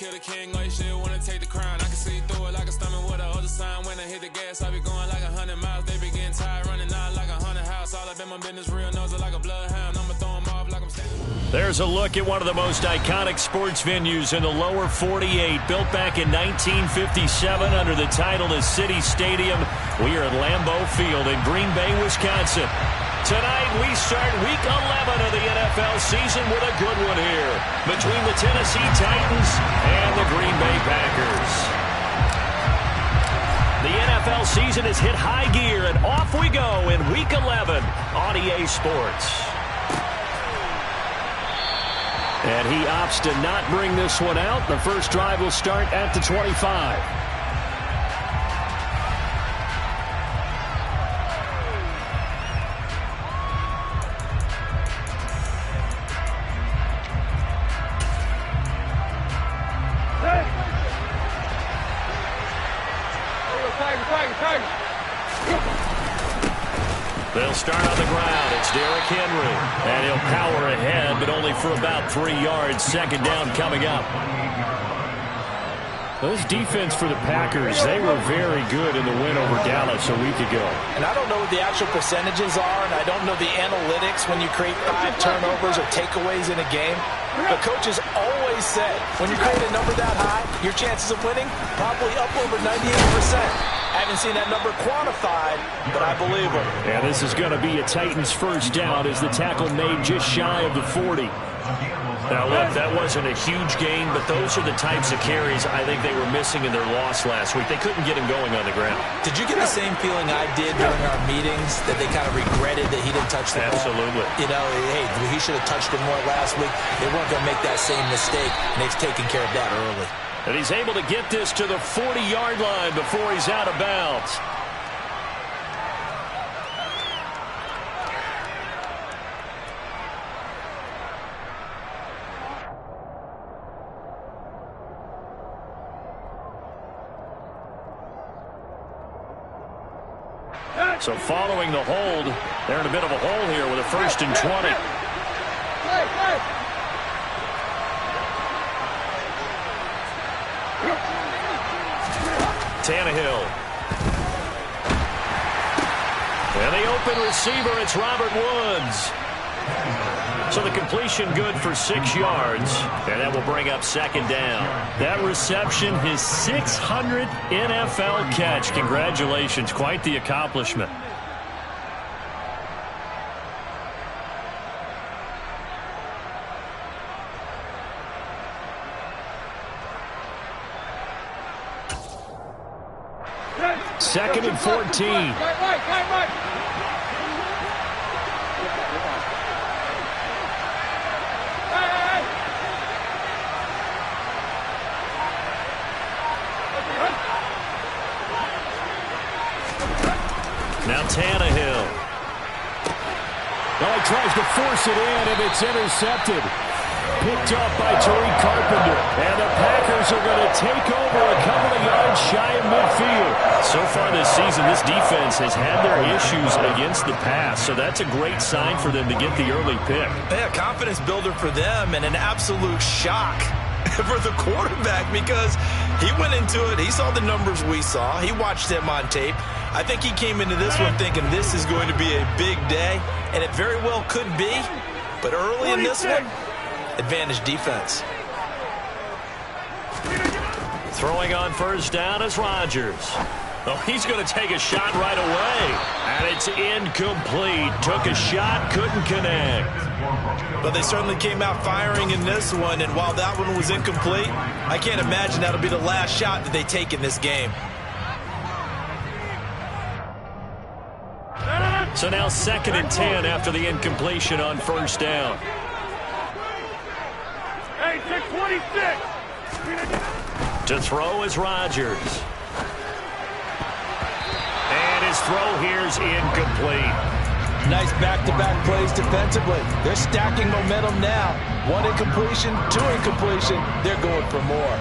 kill the king, or you shit wanna take the crown. I can see through it like a stomach with a other sign. When I hit the gas, I be going like 100 miles. They be getting tired, running out like a haunted house. All up in my business, real nose like a bloodhound. I'ma throw them off like I'm standing. There's a look at one of the most iconic sports venues in the lower 48. Built back in 1957 under the title of City Stadium. We are at Lambeau Field in Green Bay, Wisconsin. Tonight we start week 11 of the NFL season with a good one here between the Tennessee Titans and the Green Bay Packers. The NFL season has hit high gear, and off we go in week 11 on EA Sports. And he opts to not bring this one out. The first drive will start at the 25. They'll start on the ground. It's Derrick Henry. And he'll power ahead, but only for about 3 yards. Second down coming up. This defense for the Packers, they were very good in the win over Dallas a week ago. And I don't know what the actual percentages are, and I don't know the analytics when you create 5 turnovers or takeaways in a game. But coaches always say, when you create a number that high, your chances of winning probably up over 98%. I haven't seen that number quantified, but I believe it. And this is going to be a Titans first down as the tackle made just shy of the 40. Now, look, that wasn't a huge gain, but those are the types of carries I think they were missing in their loss last week. They couldn't get him going on the ground. Did you get the same feeling I did during our meetings, that they kind of regretted that he didn't touch the ball? Absolutely. You know, hey, he should have touched it more last week. They weren't going to make that same mistake, and they've taken care of that early. And he's able to get this to the 40-yard line before he's out of bounds. So following the hold, they're in a bit of a hole here with a 1st and 20. Tannehill. And the open receiver, it's Robert Woods. So the completion good for 6 yards, and that will bring up second down. That reception, his 600th NFL catch. Congratulations, quite the accomplishment. Second and 14. Now Tannehill. Well, he tries to force it in, and it's intercepted. Picked up by Tariq Carpenter. And the Packers are going to take over a couple of yards shy of midfield. So far this season, this defense has had their issues against the pass, so that's a great sign for them to get the early pick. Yeah, confidence builder for them, and an absolute shock for the quarterback, because he went into it, he saw the numbers we saw, he watched them on tape. I think he came into this one thinking this is going to be a big day, and it very well could be, but early in this one, advantage defense. Throwing on first down is Rodgers. Oh, he's going to take a shot right away. And it's incomplete. Took a shot, couldn't connect. But they certainly came out firing in this one, and while that one was incomplete, I can't imagine that'll be the last shot that they take in this game. So now 2nd and 10 after the incompletion on first down. Hey, 626. To throw is Rodgers. And his throw here's incomplete. Nice back-to-back plays defensively. They're stacking momentum now. 1 incompletion, 2 incompletion. They're going for more.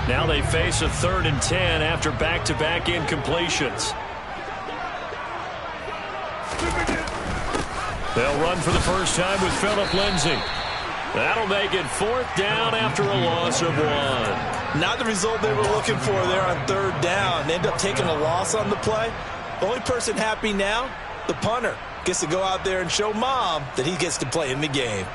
Now they face a 3rd and 10 after back-to-back incompletions. They'll run for the first time with Phillip Lindsay. That'll make it 4th down after a loss of 1. Not the result they were looking for there on 3rd down. They end up taking a loss on the play. The only person happy now, the punter, gets to go out there and show Mom that he gets to play in the game.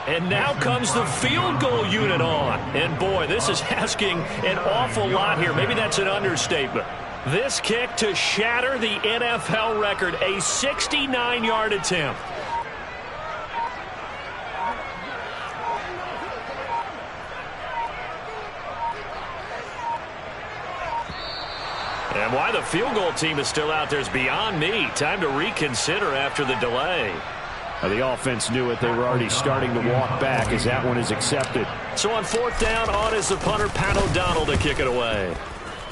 And now comes the field goal unit on. And boy, this is asking an awful lot here. Maybe that's an understatement. This kick to shatter the NFL record, a 69-yard attempt. And why the field goal team is still out there is beyond me. Time to reconsider after the delay. The offense knew it. They were already starting to walk back as that one is accepted. So on 4th down, on is the punter, Pat O'Donnell, to kick it away.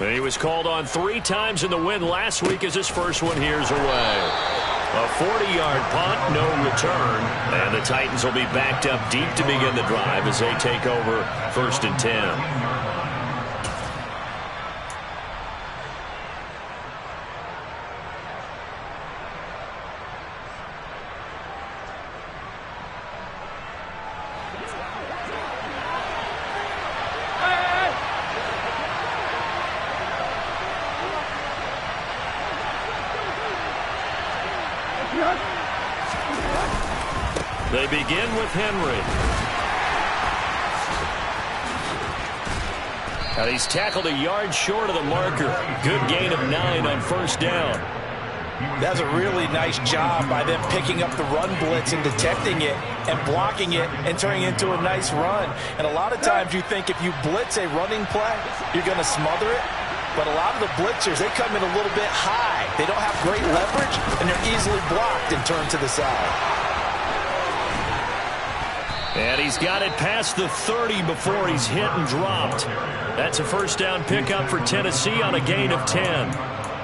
And he was called on 3 times in the win last week as his first one here's away. A 40-yard punt, no return. And the Titans will be backed up deep to begin the drive as they take over 1st and 10. They begin with Henry. And he's tackled a yard short of the marker. Good gain of 9 on 1st down. That's a really nice job by them picking up the run blitz and detecting it and blocking it and turning it into a nice run. And a lot of times you think if you blitz a running play, you're going to smother it. But a lot of the blitzers, they come in a little bit high. They don't have great leverage, and they're easily blocked and turned to the side. And he's got it past the 30 before he's hit and dropped. That's a 1st down pickup for Tennessee on a gain of 10.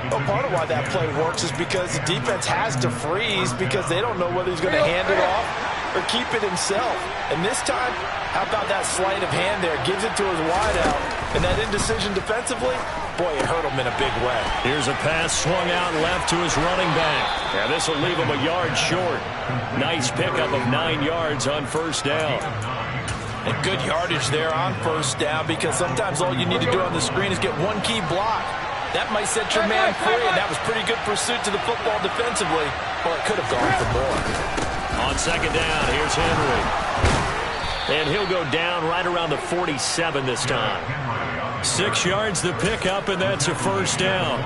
Well, part of why that play works is because the defense has to freeze because they don't know whether he's going to hand it off or keep it himself. And this time, how about that sleight of hand there? Gives it to his wideout. And that indecision defensively, boy, it hurt him in a big way. Here's a pass swung out left to his running back. Yeah, this will leave him a yard short. Nice pickup of 9 yards on 1st down. And good yardage there on 1st down because sometimes all you need to do on the screen is get one key block. That might set your man free, and that was pretty good pursuit to the football defensively, or it could have gone for more. On 2nd down, here's Henry. And he'll go down right around the 47 this time. 6 yards the pickup, and that's a 1st down.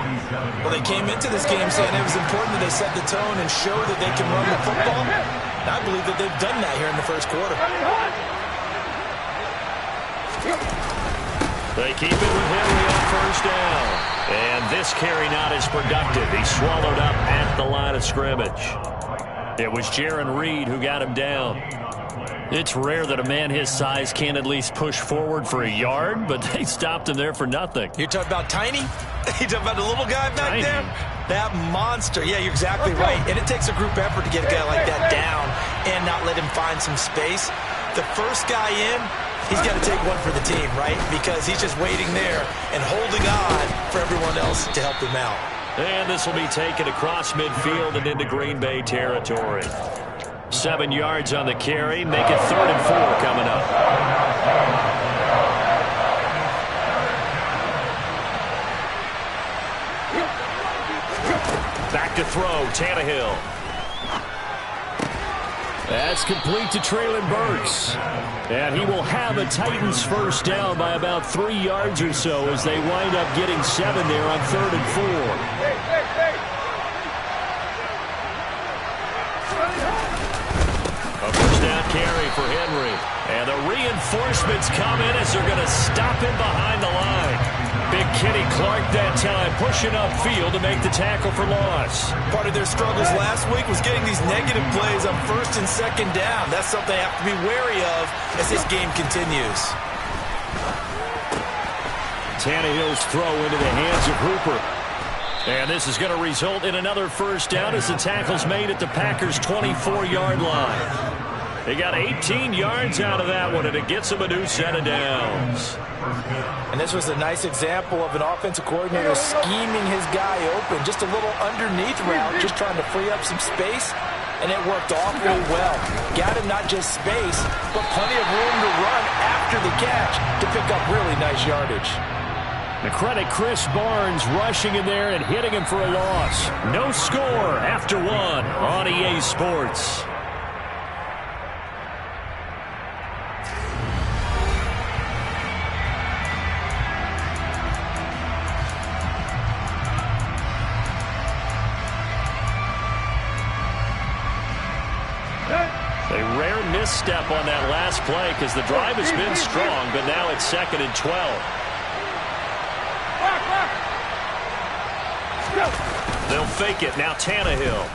Well, they came into this game saying it was important that they set the tone and show that they can run the football. And I believe that they've done that here in the 1st quarter. They keep it with Henry on 1st down. And this carry not as productive. He swallowed up at the line of scrimmage. It was Jaron Reed who got him down. It's rare that a man his size can't at least push forward for a yard, but they stopped him there for nothing. You're talking about tiny? You're talking about the little guy back there? That monster. Yeah, you're exactly right. And it takes a group effort to get a guy like that down and not let him find some space. The first guy in, he's got to take one for the team, right? Because he's just waiting there and holding on for everyone else to help him out. And this will be taken across midfield and into Green Bay territory. 7 yards on the carry. Make it 3rd and 4 coming up. Back to throw, Tannehill. That's complete to Treylon Burks. And he will have a Titans 1st down by about 3 yards or so as they wind up getting 7 there on 3rd and 4. A 1st down carry for Henry. And the reinforcements come in as they're going to stop him behind the line. Big Kenny Clark that time pushing upfield to make the tackle for loss. Part of their struggles last week was getting these negative plays on 1st and 2nd down. That's something they have to be wary of as this game continues. Tannehill's throw into the hands of Hooper. And this is going to result in another 1st down as the tackle's made at the Packers' 24-yard line. They got 18 yards out of that one, and it gets them a new set of downs. And this was a nice example of an offensive coordinator scheming his guy open. Just a little underneath route, just trying to free up some space, and it worked awfully well. Got him not just space, but plenty of room to run after the catch to pick up really nice yardage. The credit Chris Barnes rushing in there and hitting him for a loss. No score after one on EA Sports. A rare misstep on that last play because the drive has been strong, but now it's 2nd and 12. They'll fake it. Now Tannehill.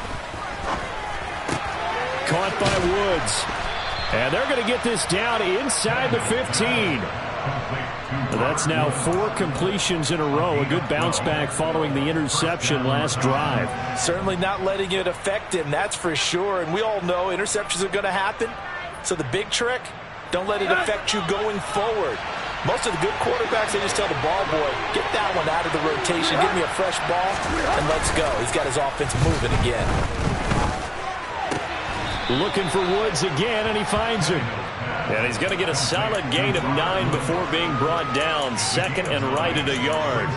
Caught by Woods. And they're going to get this down inside the 15. That's now 4 completions in a row. A good bounce back following the interception last drive. Certainly not letting it affect him, that's for sure. And we all know interceptions are going to happen. So the big trick, don't let it affect you going forward. Most of the good quarterbacks, they just tell the ball boy, get that one out of the rotation, give me a fresh ball, and let's go. He's got his offense moving again. Looking for Woods again, and he finds him. And he's going to get a solid gain of 9 before being brought down. 2nd and right at a yard.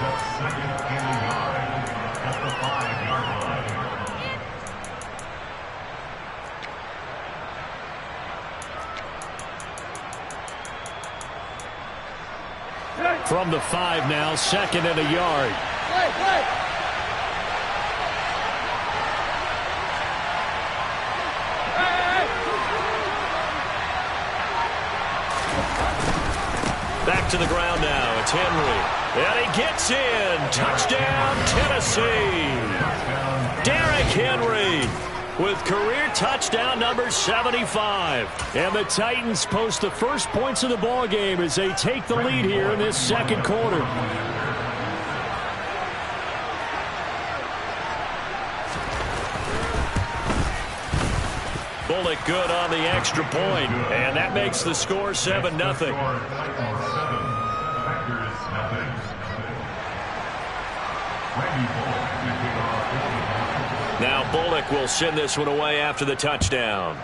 From the 5 now, 2nd and a yard. Back to the ground now. It's Henry. And he gets in. Touchdown, Tennessee. Derrick Henry with career touchdown number 75. And the Titans post the first points of the ball game as they take the lead here in this 2nd quarter. Bullock good on the extra point, and that makes the score 7-0. Now Bullock will send this one away after the touchdown.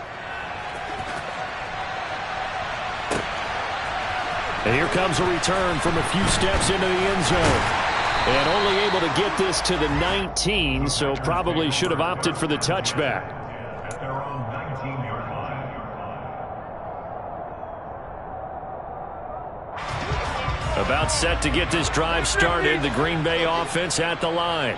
And here comes a return from a few steps into the end zone. And only able to get this to the 19, so probably should have opted for the touchback. About set to get this drive started. The Green Bay offense at the line.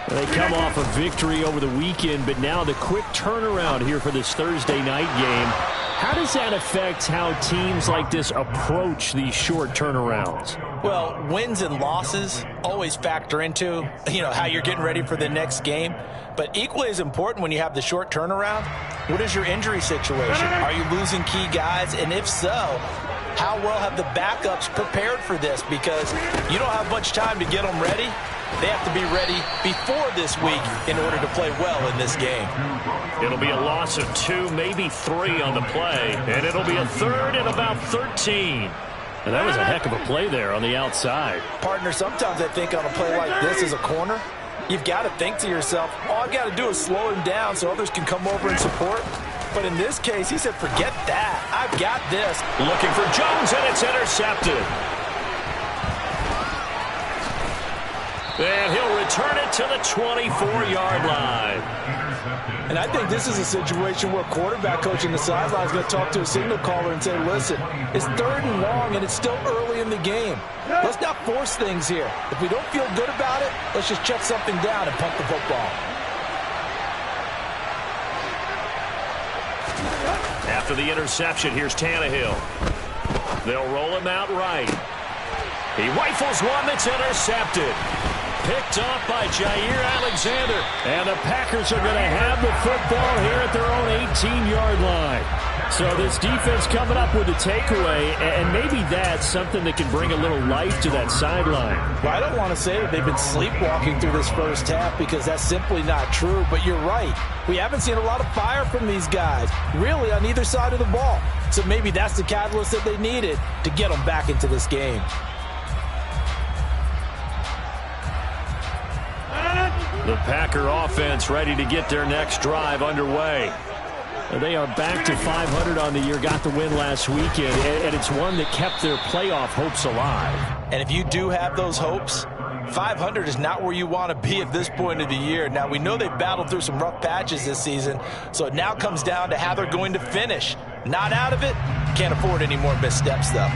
They come off a victory over the weekend, but now the quick turnaround here for this Thursday night game. How does that affect how teams like this approach these short turnarounds? Well, wins and losses always factor into, how you're getting ready for the next game. But equally as important when you have the short turnaround, what is your injury situation? Are you losing key guys? And if so, how well have the backups prepared for this? Because you don't have much time to get them ready. They have to be ready before this week in order to play well in this game. It'll be a loss of 2, maybe 3 on the play, and it'll be a 3rd and about 13. And that was a heck of a play there on the outside. Partner, sometimes I think on a play like this as a corner, you've got to think to yourself, all I've got to do is slow him down so others can come over and support. But in this case, he said, forget that. I've got this. Looking for Jones, and it's intercepted. And he'll return it to the 24-yard line. And I think this is a situation where quarterback coach in the sideline is going to talk to a signal caller and say, listen, it's 3rd and long, and it's still early in the game. Let's not force things here. If we don't feel good about it, let's just check something down and punt the football. After the interception, here's Tannehill. They'll roll him out right. He rifles one that's intercepted. Picked off by Jair Alexander. And the Packers are going to have the football here at their own 18-yard line. So this defense coming up with a takeaway, and maybe that's something that can bring a little life to that sideline. Well, I don't want to say that they've been sleepwalking through this first half because that's simply not true, but you're right. We haven't seen a lot of fire from these guys, really, on either side of the ball. So maybe that's the catalyst that they needed to get them back into this game. The Packer offense ready to get their next drive underway. They are back to 500 on the year, got the win last weekend, and it's one that kept their playoff hopes alive. And if you do have those hopes, 500 is not where you want to be at this point of the year. Now, we know they battled through some rough patches this season, so it now comes down to how they're going to finish. Not out of it, can't afford any more missteps, though.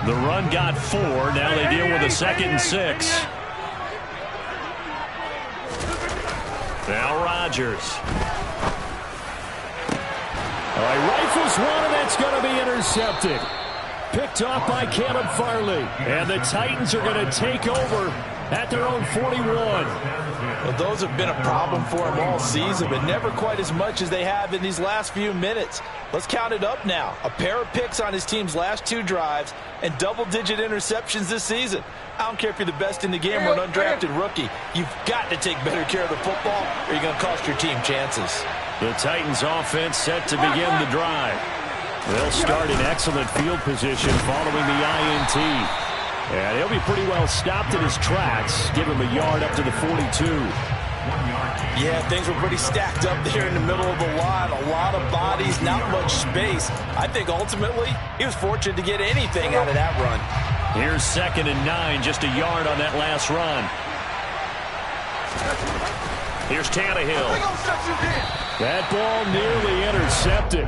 The run got 4. Now they deal with a 2nd and 6. Now Rodgers. He rifles one, and that's going to be intercepted. Picked off by Caleb Farley. And the Titans are going to take over at their own 41. Well, those have been a problem for them all season, but never quite as much as they have in these last few minutes. Let's count it up now. A pair of picks on his team's last 2 drives and double-digit interceptions this season. I don't care if you're the best in the game or an undrafted rookie. You've got to take better care of the football or you're going to cost your team chances. The Titans offense set to begin the drive. They'll start in excellent field position following the INT. And he'll be pretty well stopped in his tracks. Give him a yard up to the 42. Yeah, things were pretty stacked up there in the middle of the line. A lot of bodies, not much space. I think ultimately he was fortunate to get anything out of that run. Here's 2nd and 9, just a yard on that last run. Here's Tannehill. That ball nearly intercepted.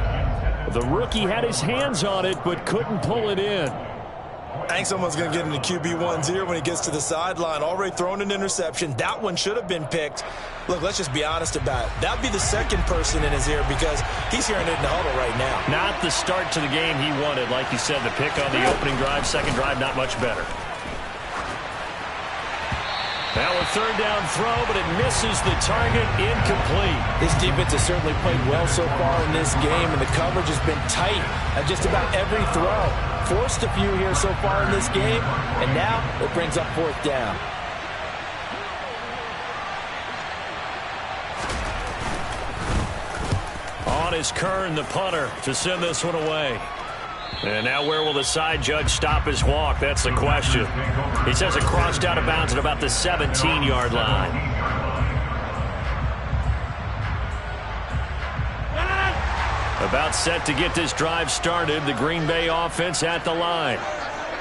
The rookie had his hands on it, but couldn't pull it in. I think someone's going to get into QB1's ear when he gets to the sideline. Already thrown an interception. That one should have been picked. Look, let's just be honest about it. That would be the second person in his ear because he's hearing it in the huddle right now. Not the start to the game he wanted. Like you said, the pick on the opening drive, second drive, not much better. Now a 3rd down throw, but it misses the target, incomplete. This defense has certainly played well so far in this game, and the coverage has been tight at just about every throw. Forced a few here so far in this game, and now it brings up 4th down. On is Kern, the punter, to send this one away. And now where will the side judge stop his walk? That's the question. He says it crossed out of bounds at about the 17-yard line. About set to get this drive started. The Green Bay offense at the line.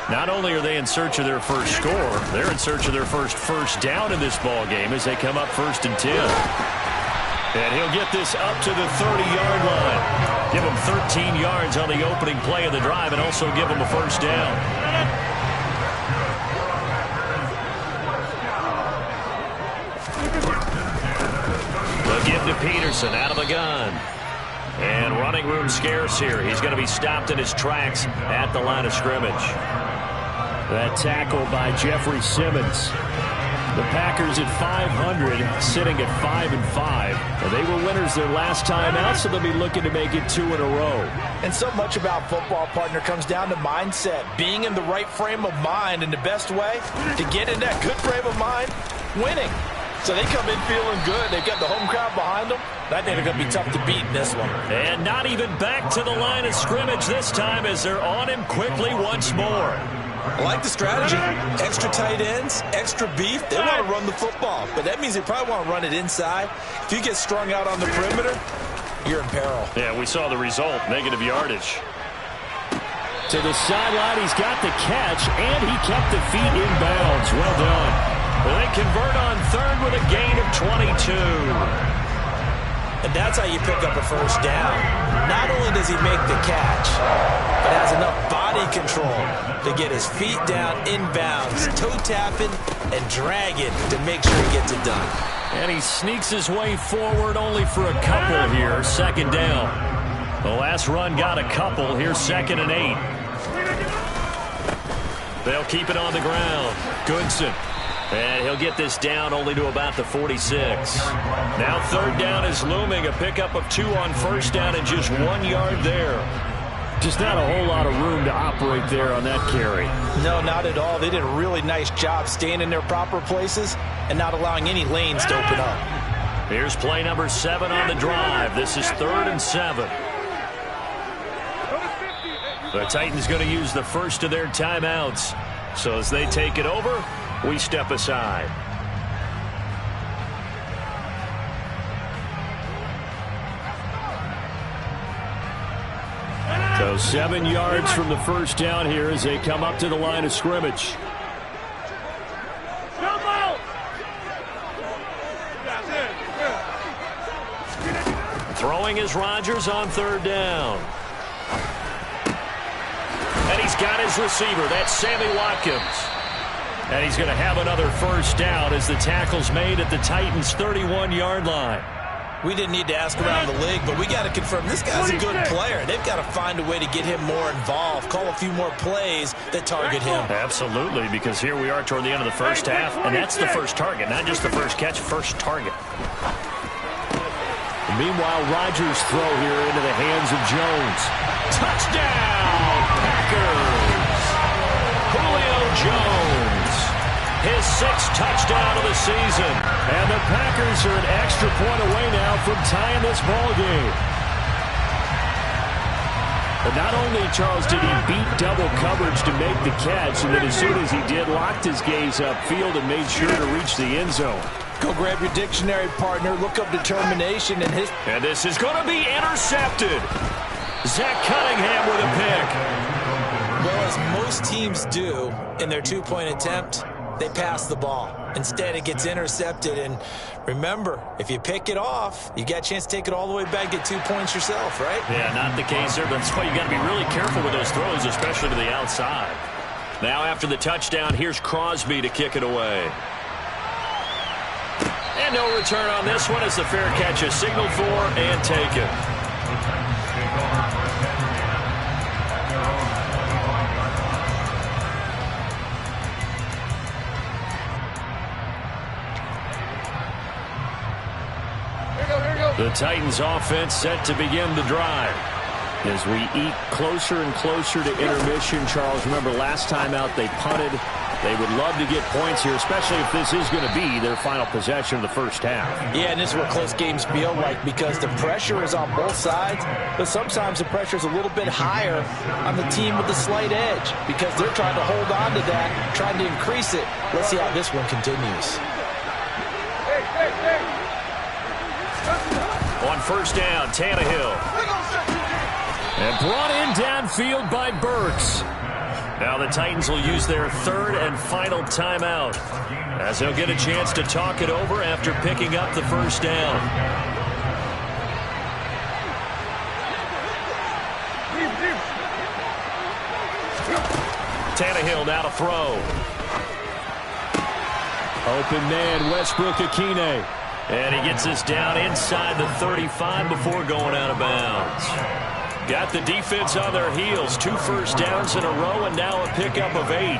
Not only are they in search of their first score, they're in search of their first down in this ball game as they come up 1st and 10. And he'll get this up to the 30-yard line. Give him 13 yards on the opening play of the drive and also give him a 1st down. They'll give to Peterson out of the gun. And running room scarce here. He's going to be stopped in his tracks at the line of scrimmage. That tackle by Jeffrey Simmons. The Packers at 500, sitting at 5-5. They were winners their last time out, so they'll be looking to make it 2 in a row. And so much about football, partner, comes down to mindset. Being in the right frame of mind, and the best way to get in that good frame of mind, winning. So they come in feeling good. They've got the home crowd behind them. I think they're going to be tough to beat in this one. And not even back to the line of scrimmage this time as they're on him quickly once more. I like the strategy. Extra tight ends, extra beef. They want to run the football, but that means they probably want to run it inside. If you get strung out on the perimeter, you're in peril. Yeah, we saw the result, negative yardage. To the sideline, he's got the catch, and he kept the feet in bounds. Well done. Well, they convert on 3rd with a gain of 22. And that's how you pick up a 1st down. Not only does he make the catch, but has enough body control to get his feet down inbounds, toe-tapping and dragging to make sure he gets it done. And he sneaks his way forward only for a couple here. 2nd down. The last run got a couple. Here's 2nd and 8. They'll keep it on the ground. Goodson And he'll get this down only to about the 46. Now third down is looming. A pickup of 2 on first down and just 1 yard there. Just not a whole lot of room to operate there on that carry. No, not at all. They did a really nice job staying in their proper places and not allowing any lanes to open up. Here's play number 7 on the drive. This is 3rd and 7. The Titans going to use the first of their timeouts. So as they take it over, we step aside. So 7 yards from the first down here as they come up to the line of scrimmage. Throwing is Rodgers on 3rd down. And he's got his receiver. That's Sammy Watkins. And he's going to have another first down as the tackle's made at the Titans' 31-yard line. We didn't need to ask around the league, but we got to confirm this guy's a good player. They've got to find a way to get him more involved, call a few more plays that target him. Absolutely, because here we are toward the end of the first half, and that's the first target, not just the first catch, first target. Meanwhile, Rodgers' throw here into the hands of Jones. Touchdown, Packers! Julio Jones, his 6th touchdown of the season. And the Packers are an extra point away now from tying this ball game. But not only, Charles, did he beat double coverage to make the catch, and then as soon as he did, locked his gaze upfield and made sure to reach the end zone. Go grab your dictionary, partner. Look up determination in his... And this is going to be intercepted. Zach Cunningham with a pick. Well, as most teams do in their 2-point attempt, they pass the ball. Instead, it gets intercepted. And remember, if you pick it off, you got a chance to take it all the way back, get 2 points yourself, right? Yeah, not the case there. That's why you got to be really careful with those throws, especially to the outside. Now after the touchdown, here's Crosby to kick it away. And no return on this one as the fair catch is signaled for and taken. The Titans offense set to begin the drive. As we eat closer and closer to intermission, Charles, remember last time out they punted. They would love to get points here, especially if this is going to be their final possession of the first half. Yeah, and this is what close games feel like because the pressure is on both sides, but sometimes the pressure is a little bit higher on the team with the slight edge because they're trying to hold on to that, trying to increase it. Let's see how this one continues. On first down, Tannehill. And brought in downfield by Burks. Now the Titans will use their 3rd and final timeout as they'll get a chance to talk it over after picking up the first down. Tannehill now to throw. Open man, Westbrook-Akine. And he gets this down inside the 35 before going out of bounds. Got the defense on their heels. 2 first downs in a row and now a pickup of 8.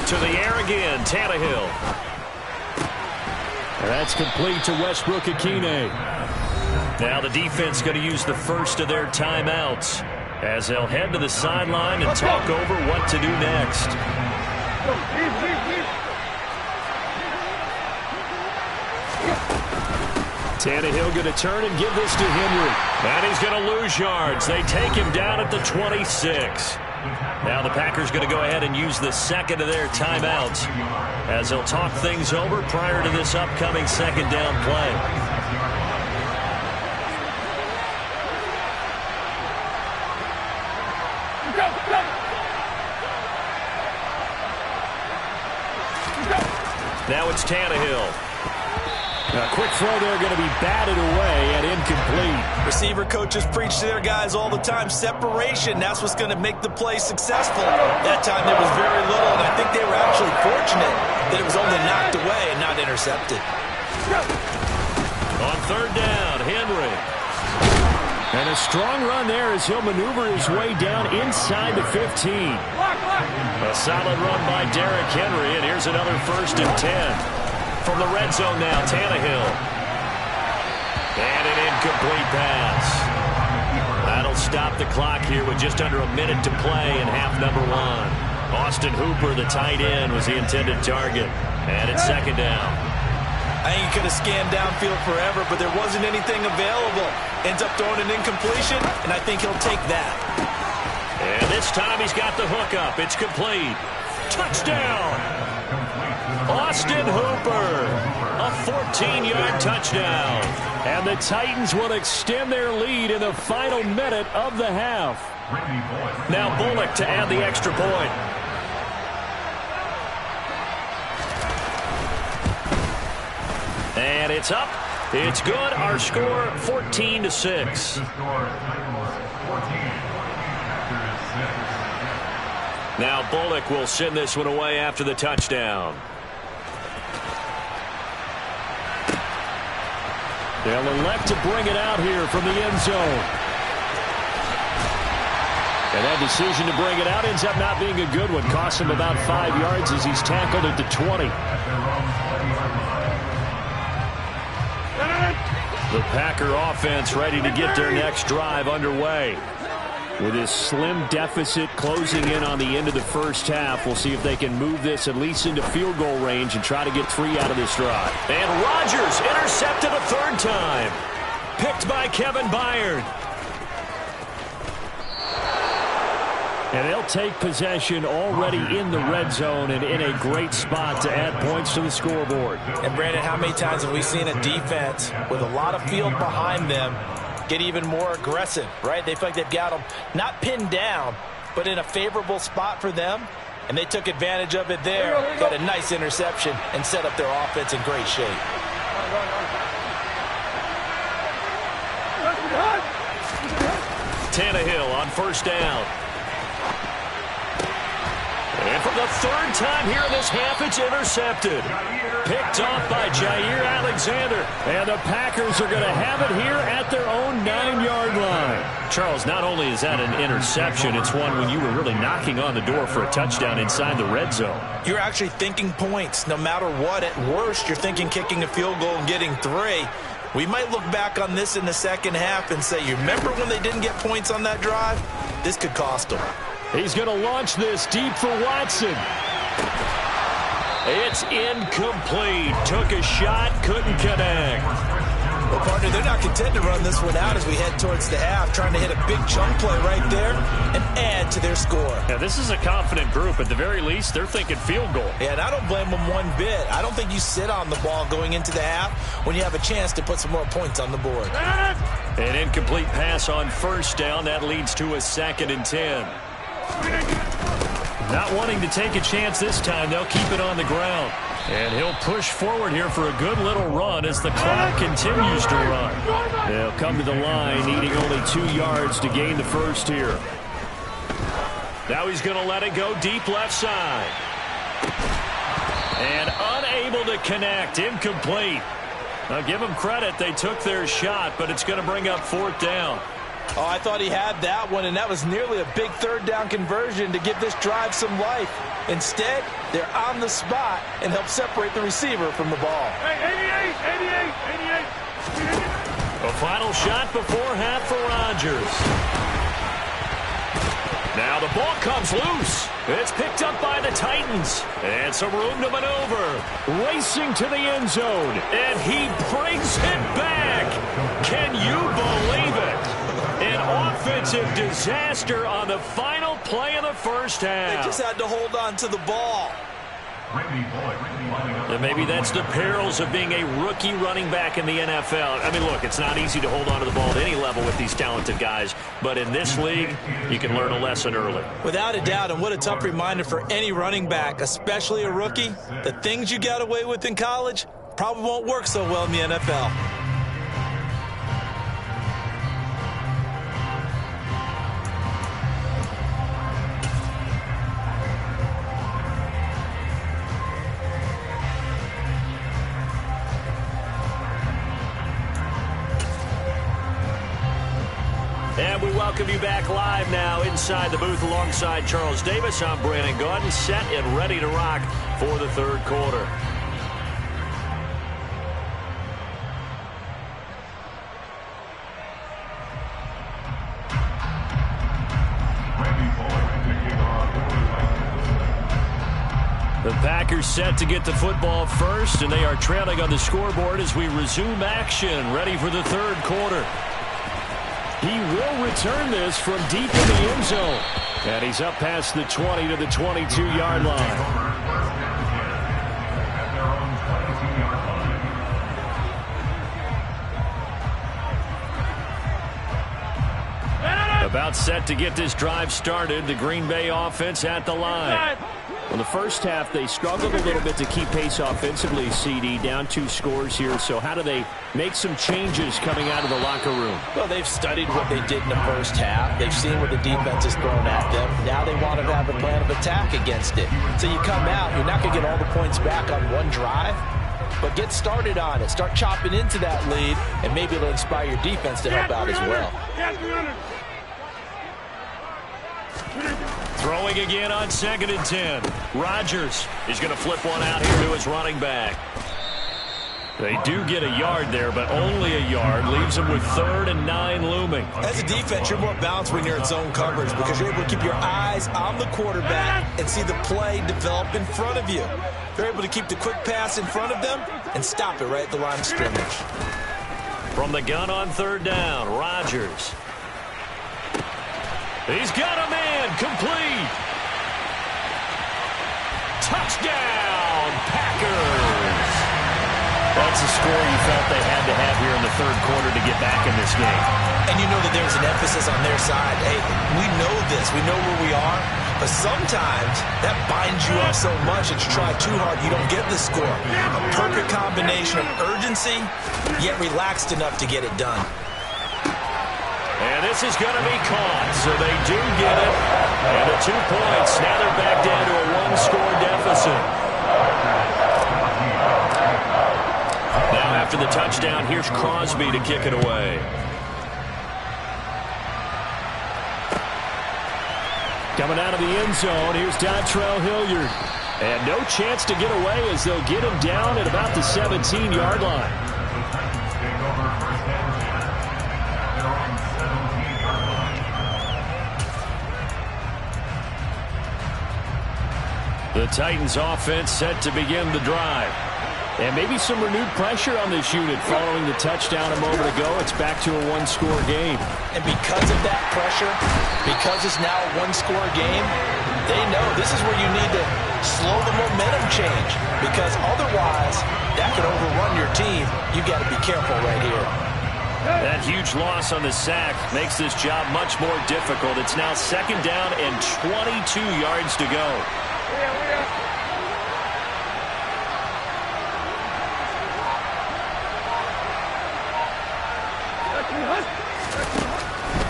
To the air again, Tannehill. That's complete to Westbrook-Akine. Now the defense going to use the first of their timeouts as they'll head to the sideline and talk over what to do next. Tannehill going to turn and give this to Henry. And he's going to lose yards. They take him down at the 26. Now the Packers going to go ahead and use the second of their timeouts as they'll talk things over prior to this upcoming second down play. Now it's Tannehill. A quick throw there going to be batted away and incomplete. Receiver coaches preach to their guys all the time. Separation, that's what's going to make the play successful. That time there was very little, and I think they were actually fortunate that it was only knocked away and not intercepted. On third down, Henry. And a strong run there as he'll maneuver his way down inside the 15. A solid run by Derrick Henry, and here's another 1st and 10. From the red zone now, Tannehill. And an incomplete pass. That'll stop the clock here with just under a minute to play in half number 1. Austin Hooper, the tight end, was the intended target. And it's 2nd down. I think he could have scanned downfield forever, but there wasn't anything available. Ends up throwing an incompletion, and I think he'll take that. And this time he's got the hook up. It's complete. Touchdown! Austin Hooper, a 14-yard touchdown. And the Titans will extend their lead in the final minute of the half. Now Bullock to add the extra point. And it's up. It's good. Our score 14-6. Now Bullock will send this one away after the touchdown. They'll elect to bring it out here from the end zone. And that decision to bring it out ends up not being a good one. Costs him about 5 yards as he's tackled at the 20. The Packer offense ready to get their next drive underway. With his slim deficit closing in on the end of the first half, we'll see if they can move this at least into field goal range and try to get 3 out of this drive. And Rodgers intercepted a 3rd time. Picked by Kevin Byard. And they'll take possession already in the red zone and in a great spot to add points to the scoreboard. And Brandon, how many times have we seen a defense with a lot of field behind them get even more aggressive, right? They feel like they've got them not pinned down, but in a favorable spot for them, and they took advantage of it there. Got a nice interception and set up their offense in great shape. Tannehill on 1st down. And for the 3rd time here in this half, it's intercepted. Picked off by Jair Alexander. And the Packers are going to have it here at their own 9-yard line. Charles, not only is that an interception, it's one when you were really knocking on the door for a touchdown inside the red zone. You're actually thinking points. No matter what, at worst, you're thinking kicking a field goal and getting 3. We might look back on this in the second half and say, you remember when they didn't get points on that drive? This could cost them. He's going to launch this deep for Watson. It's incomplete. Took a shot, couldn't connect. Well, partner, they're not content to run this one out as we head towards the half, trying to hit a big chunk play right there and add to their score. Yeah, this is a confident group. At the very least, they're thinking field goal. Yeah, and I don't blame them one bit. I don't think you sit on the ball going into the half when you have a chance to put some more points on the board. An incomplete pass on 1st down. That leads to a 2nd and 10. Not wanting to take a chance this time, they'll keep it on the ground. And he'll push forward here for a good little run as the clock continues to run. They'll come to the line, needing only 2 yards to gain the 1st here. Now he's going to let it go deep left side. And unable to connect, incomplete. Now give them credit, they took their shot, but it's going to bring up 4th down. Oh, I thought he had that one, and that was nearly a big 3rd down conversion to give this drive some life. Instead, they're on the spot and help separate the receiver from the ball. Hey, 88. A final shot before half for Rodgers. Now the ball comes loose. It's picked up by the Titans. And some room to maneuver. Racing to the end zone. And he brings it back. Can you believe it? An offensive disaster on the final play of the first half. They just had to hold on to the ball. And maybe that's the perils of being a rookie running back in the NFL. I mean, look, it's not easy to hold on to the ball at any level with these talented guys. But in this league, you can learn a lesson early. Without a doubt, and what a tough reminder for any running back, especially a rookie. The things you got away with in college probably won't work so well in the NFL. And we welcome you back live now inside the booth alongside Charles Davis. I'm Brandon Gaudin, set and ready to rock for the third quarter. The Packers set to get the football first, and they are trailing on the scoreboard as we resume action, ready for the third quarter. He will return this from deep in the end zone. And he's up past the 20 to the 22-yard line. About set to get this drive started. The Green Bay offense at the line. Well, the first half, they struggled a little bit to keep pace offensively, CD, down 2 scores here. So how do they make some changes coming out of the locker room? Well, they've studied what they did in the first half. They've seen what the defense has thrown at them. Now they want to have a plan of attack against it. So you come out, you're not going to get all the points back on one drive, but get started on it. Start chopping into that lead, and maybe it'll inspire your defense to help out as well. Throwing again on 2nd and 10. Rodgers is going to flip one out here to his running back. They do get a yard there, but only a yard. Leaves them with 3rd and 9 looming. As a defense, you're more balanced when you're in zone coverage because you're able to keep your eyes on the quarterback and see the play develop in front of you. They're able to keep the quick pass in front of them and stop it right at the line of scrimmage. From the gun on 3rd down, Rodgers. He's got a man, complete. Touchdown, Packers. That's a score you felt they had to have here in the third quarter to get back in this game. And you know that there's an emphasis on their side. Hey, we know this. We know where we are. But sometimes that binds you up so much that you try too hard, you don't get the score. A perfect combination of urgency, yet relaxed enough to get it done. And this is going to be caught, so they do get it. And the 2 points. Now they're back down to a 1-score deficit. Now after the touchdown, here's Crosby to kick it away. Coming out of the end zone, here's Dontrell Hilliard. And no chance to get away as they'll get him down at about the 17-yard line. The Titans offense set to begin the drive. And maybe some renewed pressure on this unit following the touchdown a moment ago. It's back to a 1-score game. And because of that pressure, because it's now a 1-score game, they know this is where you need to slow the momentum change. Because otherwise, that could overrun your team. You got to be careful right here. That huge loss on the sack makes this job much more difficult. It's now 2nd down and 22 yards to go.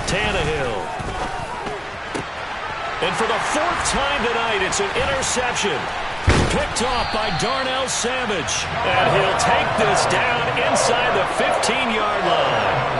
Tannehill. And for the 4th time tonight, it's an interception. Picked off by Darnell Savage. And he'll take this down inside the 15-yard line.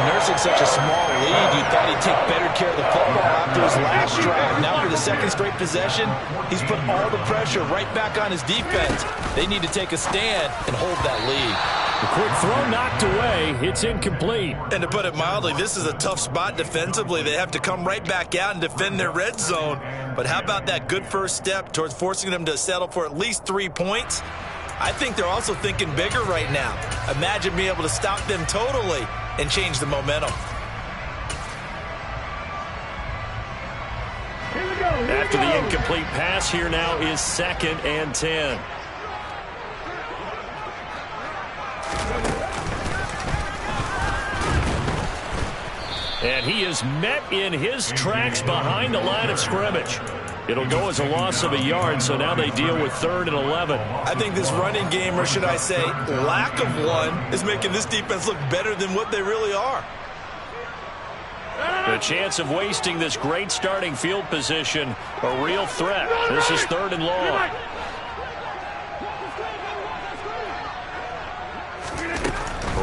Nursing such a small lead, you thought he'd take better care of the football after his last drive. Now for the 2nd straight possession, he's put all the pressure right back on his defense. They need to take a stand and hold that lead. The quick throw knocked away. It's incomplete. And to put it mildly, this is a tough spot defensively. They have to come right back out and defend their red zone. But how about that good first step towards forcing them to settle for at least 3 points? I think they're also thinking bigger right now. Imagine being able to stop them totally and change the momentum. After the incomplete pass, here now is 2nd and 10. And he is met in his tracks behind the line of scrimmage. It'll go as a loss of a yard, so now they deal with 3rd and 11. I think this running game, or should I say lack of one, is making this defense look better than what they really are. The chance of wasting this great starting field position, a real threat. This is 3rd and long.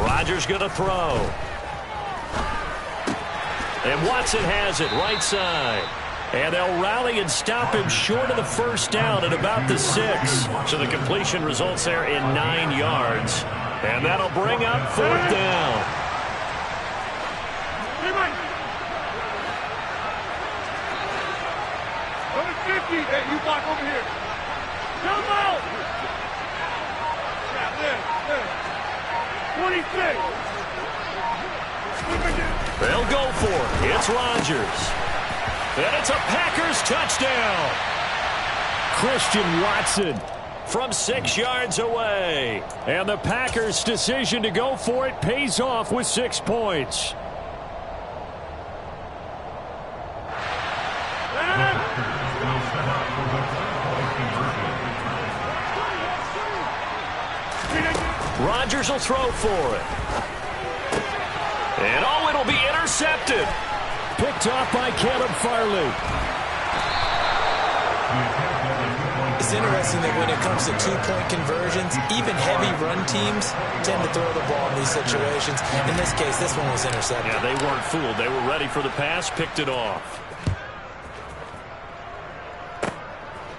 Rodgers going to throw. And Watson has it right side. And they'll rally and stop him short of the first down at about the 6. So the completion results there in 9 yards. And that'll bring up 4th down. Hey, you block over here. Come out! Yeah, 26. They'll go for it. It's Rodgers. And it's a Packers touchdown. Christian Watson from 6 yards away. And the Packers' decision to go for it pays off with 6 points. Rodgers will throw for it. And oh, it'll be intercepted. Picked off by Caleb Farley. It's interesting that when it comes to two-point conversions, even heavy run teams tend to throw the ball in these situations. In this case, this one was intercepted. Yeah, they weren't fooled. They were ready for the pass, picked it off.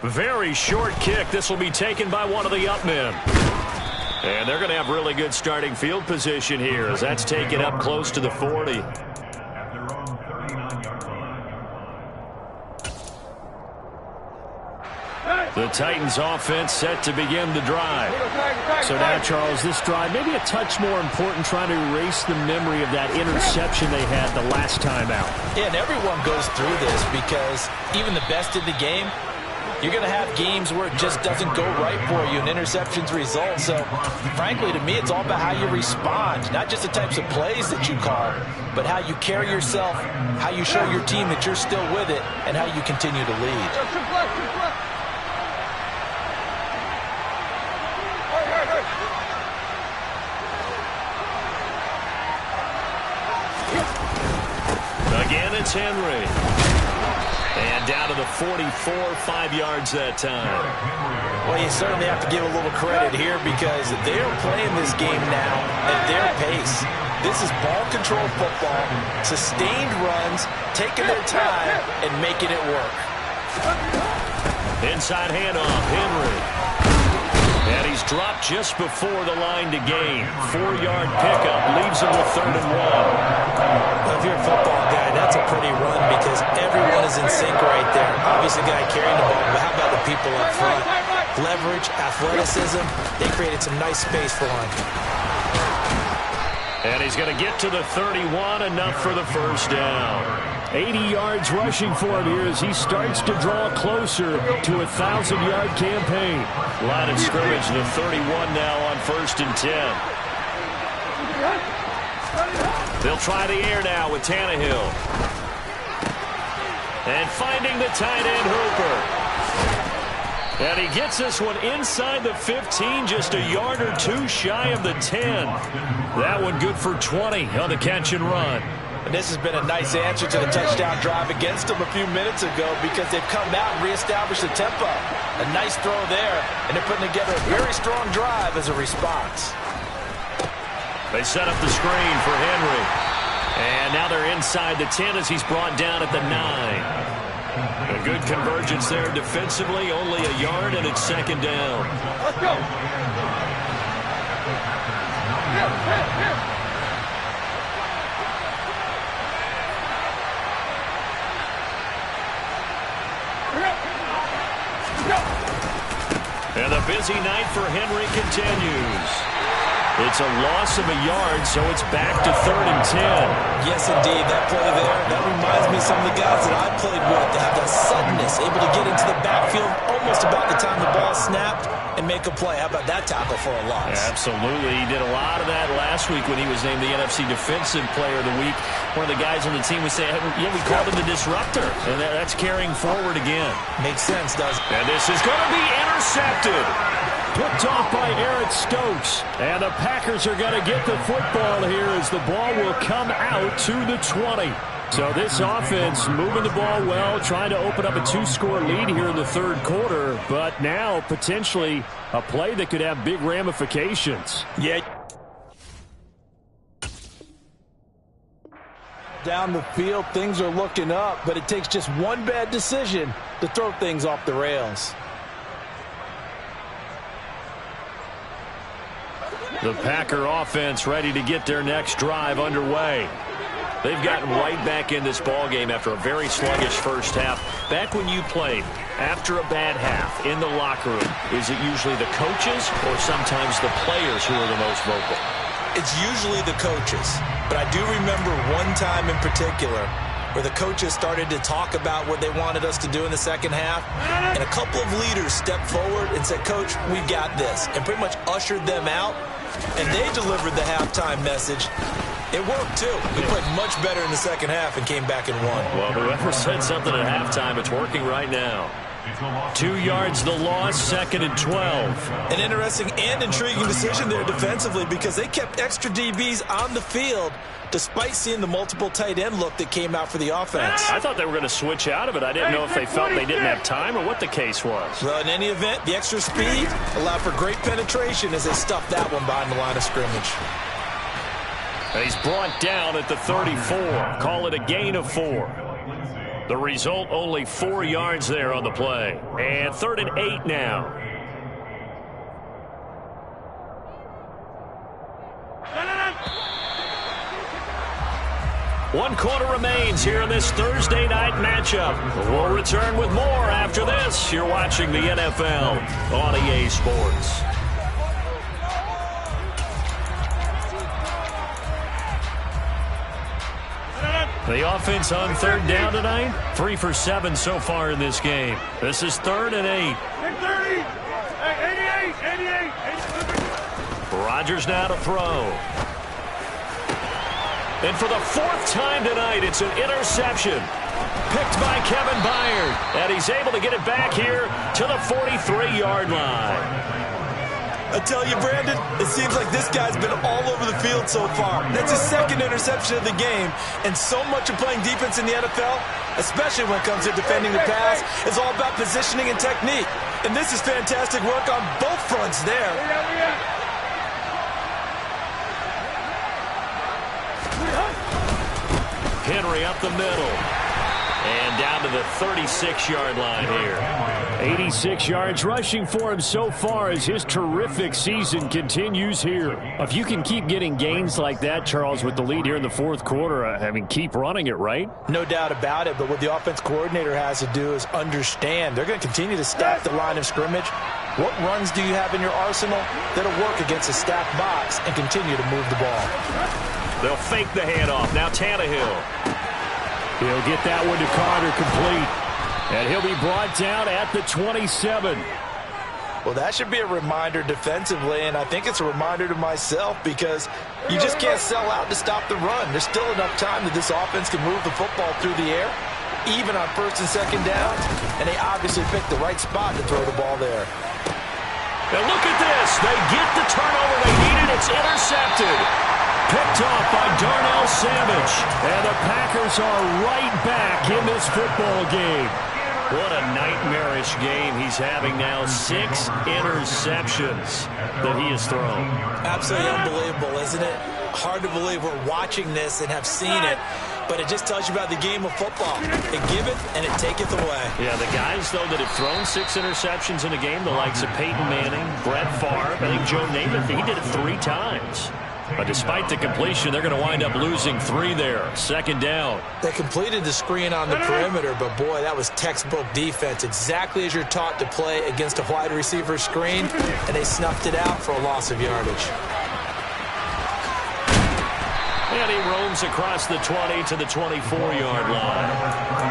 Very short kick. This will be taken by one of the up men. And they're going to have really good starting field position here as that's taken up close to the 40. The Titans offense set to begin the drive. So now, Charles, this drive maybe a touch more important, trying to erase the memory of that interception they had the last time out. Yeah, and everyone goes through this because even the best in the game, you're going to have games where it just doesn't go right for you and interceptions result. So, frankly, to me, it's all about how you respond, not just the types of plays that you call, but how you carry yourself, how you show your team that you're still with it, and how you continue to lead. Again, it's Henry. And down to the 44, 5 yards that time. Well, you certainly have to give a little credit here because they're playing this game now at their pace. This is ball-controlled football, sustained runs, taking their time, and making it work. Inside handoff, Henry. And he's dropped just before the line to gain. 4-yard pickup leaves him with 3rd and 1. Well, if you're a football guy, that's a pretty run because everyone is in sync right there. Obviously, the guy carrying the ball, but how about the people up front? Leverage, athleticism, they created some nice space for him. And he's going to get to the 31, enough for the first down. 80 yards rushing for him here as he starts to draw closer to a 1,000-yard campaign. Line of scrimmage, the 31 now on 1st and 10. They'll try the air now with Tannehill. And finding the tight end Hooper. And he gets this one inside the 15, just a yard or two shy of the 10. That one good for 20 on the catch and run. And this has been a nice answer to the touchdown drive against them a few minutes ago because they've come out and reestablished the tempo. A nice throw there, and they're putting together a very strong drive as a response. They set up the screen for Henry. And now they're inside the 10 as he's brought down at the 9. A good convergence there defensively, only a yard, and it's 2nd down. Let's go. And the busy night for Henry continues. It's a loss of a yard, so it's back to 3rd and 10. Yes, indeed. That play there, that reminds me of some of the guys that I played with. They have that suddenness, able to get into the backfield almost about the time the ball snapped and make a play. How about that tackle for a loss? Yeah, absolutely. He did a lot of that last week when he was named the NFC Defensive Player of the Week. One of the guys on the team was saying, yeah, we called him the disruptor. And that's carrying forward again. Makes sense, doesn't it? And this is going to be intercepted. Picked off by Eric Stokes. And the Packers are going to get the football here as the ball will come out to the 20. So this offense moving the ball well, trying to open up a 2-score lead here in the 3rd quarter. But now potentially a play that could have big ramifications. Yeah. Down the field, things are looking up, but it takes just one bad decision to throw things off the rails. The Packer offense ready to get their next drive underway. They've gotten right back in this ballgame after a very sluggish first half. Back when you played, after a bad half in the locker room, is it usually the coaches or sometimes the players who are the most vocal? It's usually the coaches, but I do remember one time in particular where the coaches started to talk about what they wanted us to do in the second half, and a couple of leaders stepped forward and said, "Coach, we've got this," and pretty much ushered them out, and they delivered the halftime message. It worked, too. We played much better in the second half and came back and won. Well, whoever said something at halftime, it's working right now. 2 yards the loss, 2nd and 12. An interesting and intriguing decision there defensively because they kept extra DBs on the field despite seeing the multiple tight end look that came out for the offense. I thought they were going to switch out of it. I didn't know if they felt they didn't have time or what the case was. Well, in any event, the extra speed allowed for great penetration as they stuffed that one behind the line of scrimmage. He's brought down at the 34. Call it a gain of 4. The result, only 4 yards there on the play. And 3rd and 8 now. One quarter remains here in this Thursday night matchup. We'll return with more after this. You're watching the NFL on EA Sports. The offense on 3rd down tonight, 3 for 7 so far in this game. This is 3rd and 8. 88. Rodgers now to throw. And for the 4th time tonight, it's an interception. Picked by Kevin Byard. And he's able to get it back here to the 43-yard line. I tell you, Brandon, it seems like this guy's been all over the field so far. That's his 2nd interception of the game. And so much of playing defense in the NFL, especially when it comes to defending the pass, is all about positioning and technique. And this is fantastic work on both fronts there. Henry up the middle. And down to the 36-yard line here. 86 yards rushing for him so far as his terrific season continues here. If you can keep getting gains like that, Charles, with the lead here in the 4th quarter, I mean, keep running it, right? No doubt about it, but what the offense coordinator has to do is understand. They're going to continue to stack the line of scrimmage. What runs do you have in your arsenal that'll work against a stacked box and continue to move the ball? They'll fake the handoff. Now Tannehill. He'll get that one to Carter complete. And he'll be brought down at the 27. Well, that should be a reminder defensively, and I think it's a reminder to myself because you just can't sell out to stop the run. There's still enough time that this offense can move the football through the air, even on 1st and 2nd downs, and they obviously picked the right spot to throw the ball there. Now look at this. They get the turnover they needed. It's intercepted. Picked off by Darnell Savage. And the Packers are right back in this football game. What a nightmarish game he's having now. 6 interceptions that he has thrown. Absolutely unbelievable, isn't it? Hard to believe we're watching this and have seen it, but it just tells you about the game of football. It giveth and it taketh away. Yeah, the guys, though, that have thrown 6 interceptions in a game, the likes of Peyton Manning, Brett Favre, I think Joe Namath, he did it 3 times. But despite the completion, they're going to wind up losing 3 there. 2nd down. They completed the screen on the perimeter, but boy, that was textbook defense. Exactly as you're taught to play against a wide receiver screen, and they snuffed it out for a loss of yardage. And he roams across the 20 to the 24-yard line.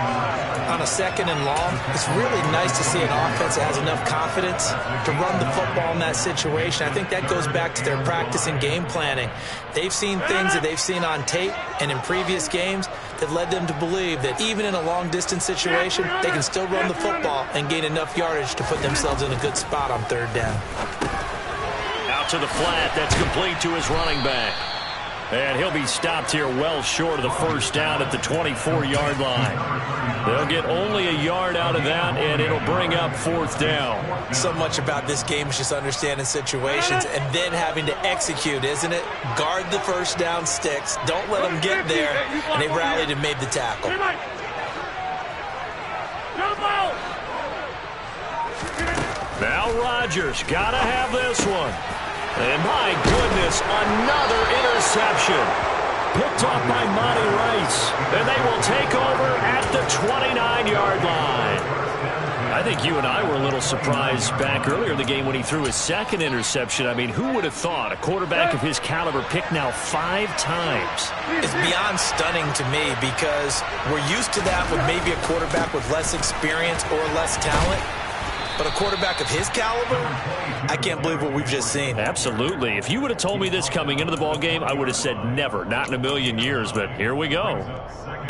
On a 2nd and long, it's really nice to see an offense that has enough confidence to run the football in that situation. I think that goes back to their practice and game planning. They've seen things that they've seen on tape and in previous games that led them to believe that even in a long-distance situation, they can still run the football and gain enough yardage to put themselves in a good spot on 3rd down. Out to the flat. That's complete to his running back. And he'll be stopped here well short of the first down at the 24-yard line. They'll get only a yard out of that, and it'll bring up fourth down. So much about this game is just understanding situations and then having to execute, isn't it? Guard the first down sticks. Don't let them get there. And they rallied and made the tackle. Now Rodgers got to have this one. And my goodness, another interception. Picked off by Monty Rice. And they will take over at the 29-yard line. I think you and I were a little surprised back earlier in the game when he threw his second interception. I mean, who would have thought a quarterback of his caliber picked now 5 times? It's beyond stunning to me because we're used to that with maybe a quarterback with less experience or less talent. But a quarterback of his caliber, I can't believe what we've just seen. Absolutely. If you would have told me this coming into the ballgame, I would have said never, not in a million years. But here we go.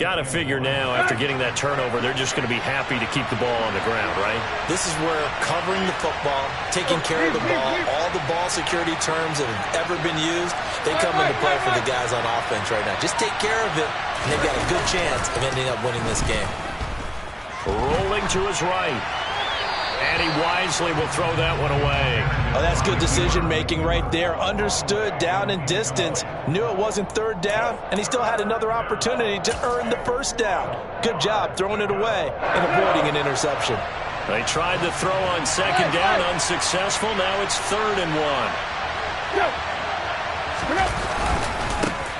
Got to figure now, after getting that turnover, they're just going to be happy to keep the ball on the ground, right? This is where covering the football, taking care of the ball, all the ball security terms that have ever been used, they come into play for the guys on offense right now. Just take care of it, and they've got a good chance of ending up winning this game. Rolling to his right. And he wisely will throw that one away. Oh, that's good decision-making right there. Understood down and distance. Knew it wasn't third down, and he still had another opportunity to earn the first down. Good job throwing it away and avoiding an interception. They tried to throw on second down, unsuccessful. Now it's 3rd and 1.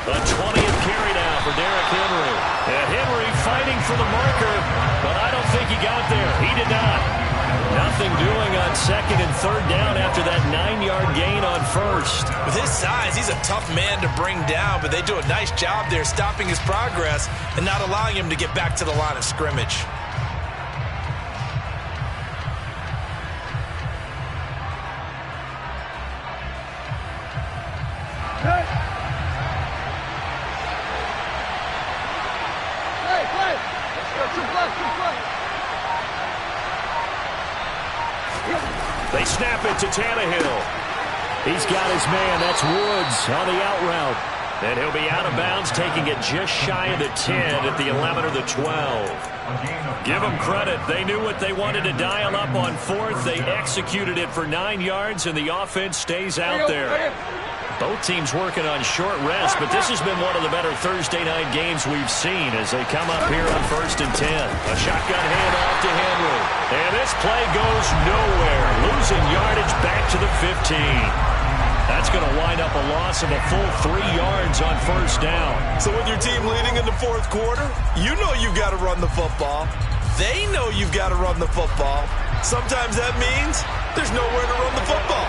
The 20th carry now for Derrick Henry. And Henry fighting for the marker, but I don't think he got there. He did not. Nothing doing on 2nd and 3rd down after that 9-yard gain on 1st. With his size, he's a tough man to bring down, but they do a nice job there stopping his progress and not allowing him to get back to the line of scrimmage. They snap it to Tannehill. He's got his man. That's Woods on the out route. And he'll be out of bounds, taking it just shy of the 10 at the 11 or the 12. Give them credit. They knew what they wanted to dial up on 4th. They executed it for 9 yards, and the offense stays out there. Both teams working on short rest, but this has been one of the better Thursday night games we've seen as they come up here on 1st and 10. A shotgun handoff to Henry. And this play goes nowhere. Losing yardage back to the 15. That's going to wind up a loss of a full 3 yards on 1st down. So with your team leading in the 4th quarter, you know you've got to run the football. They know you've got to run the football. Sometimes that means there's nowhere to run the football.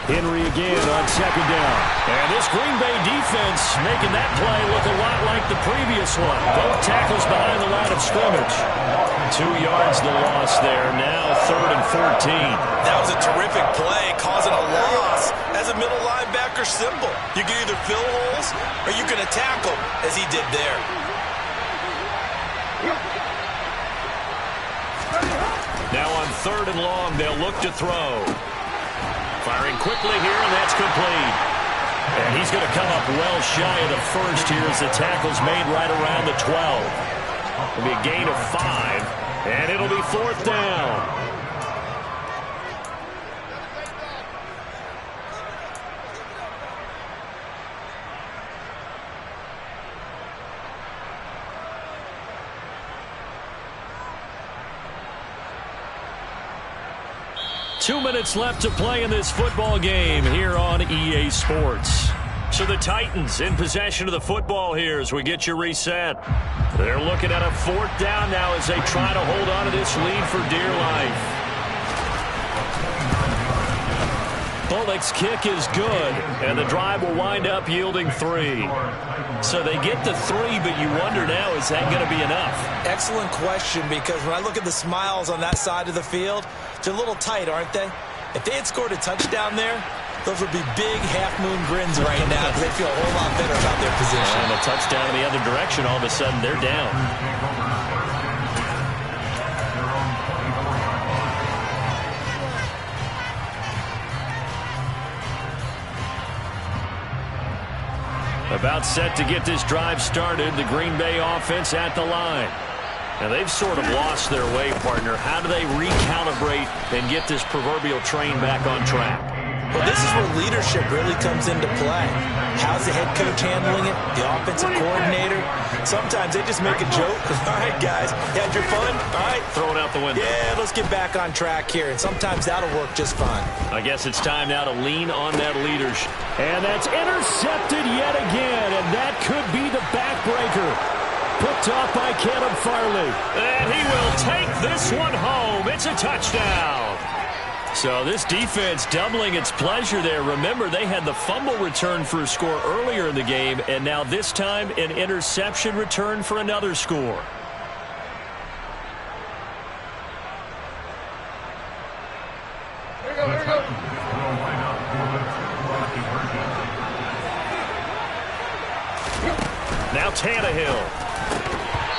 Henry again on 2nd down. And this Green Bay defense making that play look a lot like the previous one. Both tackles behind the line of scrimmage. 2 yards the loss there. Now 3rd and 14. That was a terrific play, causing a loss. As a middle linebacker, simple. You can either fill holes or you can attack them, as he did there. Now on 3rd and long, they'll look to throw. Firing quickly here, and that's complete. And he's going to come up well shy of the 1st here as the tackle's made right around the 12. It'll be a gain of 5, and it'll be 4th down. Two minutes left to play in this football game here on EA Sports. So the Titans in possession of the football here as we get you reset. They're looking at a 4th down now as they try to hold on to this lead for dear life. Bullock's kick is good, and the drive will wind up yielding 3. So they get the 3, but you wonder now, is that going to be enough? Excellent question, because when I look at the smiles on that side of the field, they're a little tight, aren't they? If they had scored a touchdown there, Those would be big half-moon grins right now because they feel a whole lot better about their position. And a touchdown in the other direction, all of a sudden they're down. About set to get this drive started. The Green Bay offense at the line. And they've sort of lost their way, partner. How do they recalibrate and get this proverbial train back on track? Well, this is where leadership really comes into play. How's the head coach handling it? The offensive coordinator? Sometimes they just make a joke. All right, guys, you had your fun? All right. Throw it out the window. Yeah, let's get back on track here. And sometimes that'll work just fine. I guess it's time now to lean on that leadership. And that's intercepted yet again, and that could be the backbreaker. Picked off by Caleb Farley. And he will take this one home. It's a touchdown. So this defense doubling its pleasure there. Remember, they had the fumble return for a score earlier in the game, and now this time an interception return for another score. Here we go. Now Tannehill.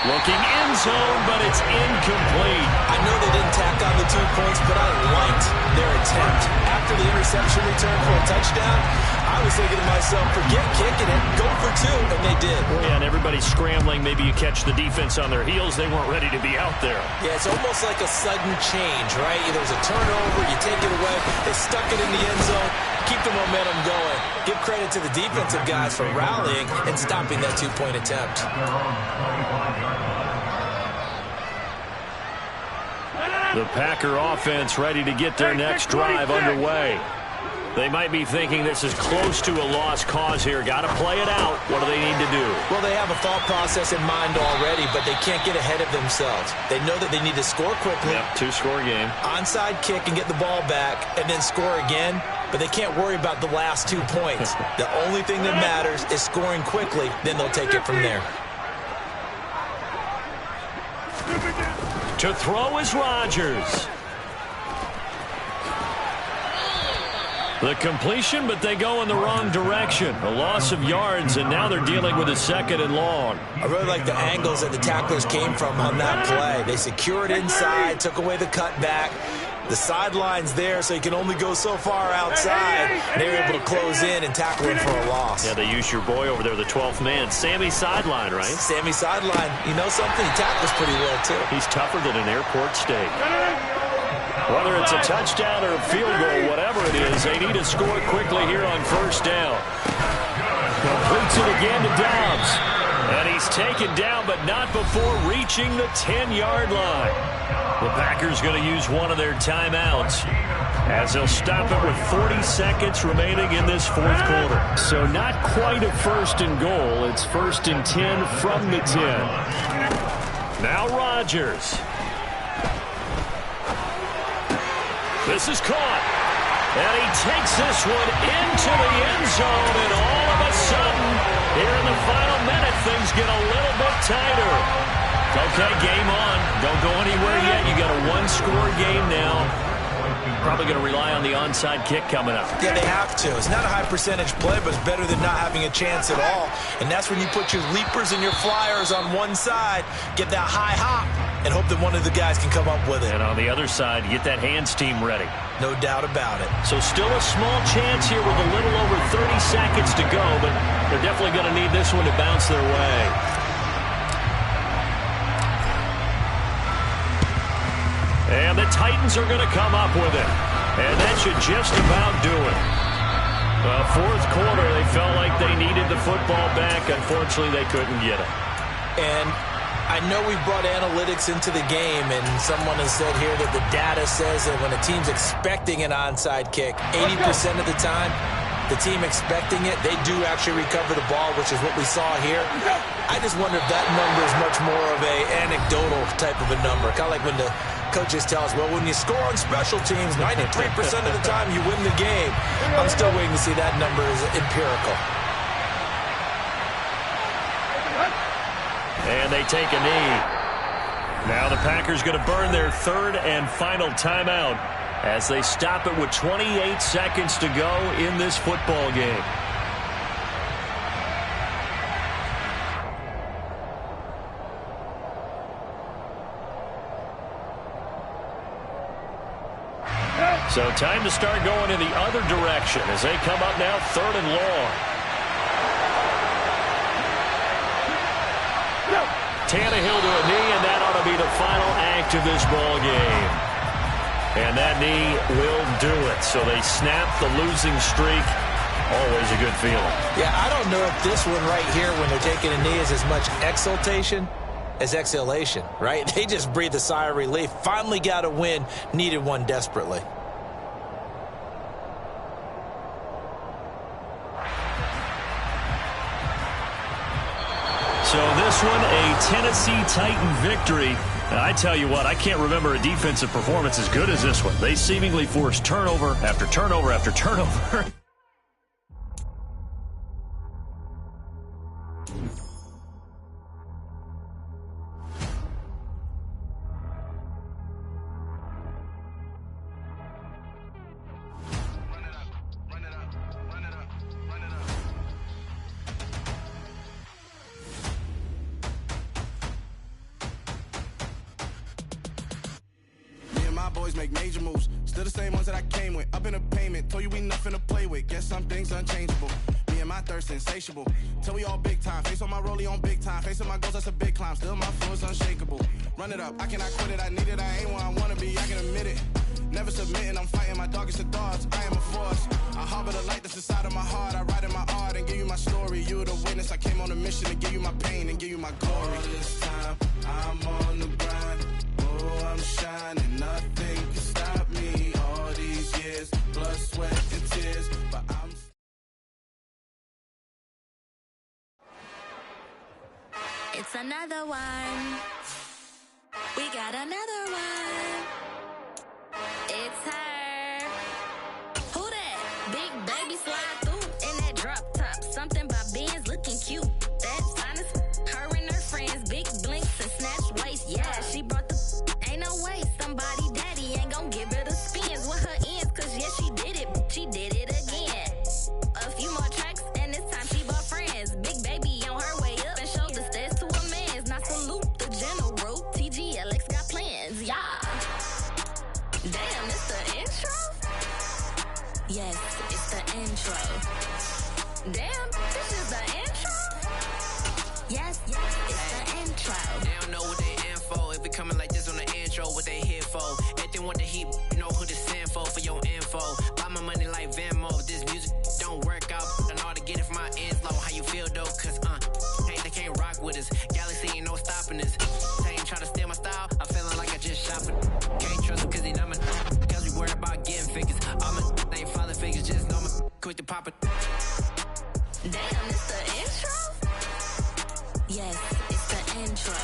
Looking end zone, but it's incomplete. I know they didn't tack on the 2 points, but I liked their attempt. After the interception return for a touchdown, I was thinking to myself, forget kicking it, go for 2, and they did. Yeah, and everybody's scrambling. Maybe you catch the defense on their heels. They weren't ready to be out there. Yeah, it's almost like a sudden change, right? There's a turnover, you take it away, they stuck it in the end zone. Keep the momentum going. Give credit to the defensive guys for rallying and stopping that 2-point attempt. The Packer offense ready to get their next drive underway. They might be thinking this is close to a lost cause here. Got to play it out. What do they need to do? Well, they have a thought process in mind already, but they can't get ahead of themselves. They know that they need to score quickly. Yep, 2-score game. Onside kick and get the ball back and then score again, but they can't worry about the last 2 points. The only thing that matters is scoring quickly, then they'll take it from there. To throw is Rodgers. The completion, but they go in the wrong direction. A loss of yards, and now they're dealing with a 2nd and long. I really like the angles that the tacklers came from on that play. They secured inside, took away the cutback. The sideline's there, so you can only go so far outside. They were able to close in and tackle him for a loss. Yeah, they used your boy over there, the 12th man. Sammy Sideline, right? Sammy Sideline. You know something? He tackles pretty well, too. He's tougher than an airport steak. Whether it's a touchdown or a field goal, whatever it is, they need to score quickly here on 1st down. Completes it again to Dobbs. And he's taken down, but not before reaching the 10-yard line. The Packers going to use one of their timeouts as they'll stop it with 40 seconds remaining in this 4th quarter. So not quite a 1st and goal. It's 1st and 10 from the 10. Now Rodgers. This is caught. And he takes this one into the end zone, and all of a sudden, here in the final minute, things get a little bit tighter. Okay, game on. Don't go anywhere yet. You got a 1-score game now. Probably going to rely on the onside kick coming up. Yeah, they have to. It's not a high percentage play, but it's better than not having a chance at all. And that's when you put your leapers and your flyers on one side, get that high hop, and hope that one of the guys can come up with it. And on the other side, get that hands team ready. No doubt about it. So still a small chance here with a little over 30 seconds to go, but they're definitely going to need this one to bounce their way. And the Titans are going to come up with it. And that should just about do it. Well, 4th quarter, they felt like they needed the football back. Unfortunately, they couldn't get it. And I know we brought analytics into the game, and someone has said here that the data says that when a team's expecting an onside kick, 80% of the time, the team expecting it, they do actually recover the ball, which is what we saw here. I just wonder if that number is much more of a anecdotal type of a number. Kind of like when the coaches tell us, well, when you score on special teams, 93% of the time you win the game. I'm still waiting to see that number is empirical. And they take a knee. Now the Packers going to burn their 3rd and final timeout. as they stop it with 28 seconds to go in this football game. So time to start going in the other direction as they come up now 3rd and long. Tannehill to a knee, and that ought to be the final act of this ball game. And that knee will do it. So they snap the losing streak. Always a good feeling. Yeah, I don't know if this one right here when they're taking a knee is as much exultation as exhalation, right? They just breathe a sigh of relief. Finally got a win, needed one desperately. So this one, a Tennessee Titan victory. And I tell you what, I can't remember a defensive performance as good as this one. They seemingly forced turnover after turnover after turnover. Boys make major moves, still the same ones that I came with. Up in a payment, told you we nothing to play with. Guess some things unchangeable. Me and my thirst insatiable. Till we all big time. Face on my rollie on big time. Facing my goals, that's a big climb. Still my flow is unshakable. Run it up, I cannot quit it. I need it, I ain't where I wanna be. I can admit it. Never submitting, I'm fighting my darkest of thoughts. I am a force. I harbor the light that's inside of my heart. I write in my art and give you my story. You the witness. I came on a mission to give you my pain and give you my glory. All this time, I'm on the grind. Oh, I'm shining. Nothing can stop me. All these years, blood, sweat, and tears. But I'm... It's another one. We got another one. It's her. Who that? Big baby slide through in that drop top. Something by Benz looking cute. That's honest. Her and her friends, big blinks and snatch waist. Yeah, she brought the. Ain't no way somebody daddy ain't gon' give her the spins with her ends. Cause yeah, she did it. She did it again. A few more tracks and this time she brought friends. Big baby on her way up and showed the stairs to a man's. Now salute the general. TGLX got plans. Yeah. Damn, it's the intro? Yes, it's the intro. Damn, this is the intro? Yes, it's the intro. They don't know what they in for. If it coming like this on the intro, what they here for? If they want the heat, you know who to send for your info. Buy my money like Venmo. This music don't work out. I know how to get it from my ends low. How you feel though? Cause they can't rock with us. Galaxy ain't no stopping us. They ain't try to steal my style. I'm feeling like I just shopping. Can't trust them cause they numbing. Cause we worried about getting figures. All my ain't father figures. Just know my quick to pop it. Damn, it's the intro? Yes, it's the intro.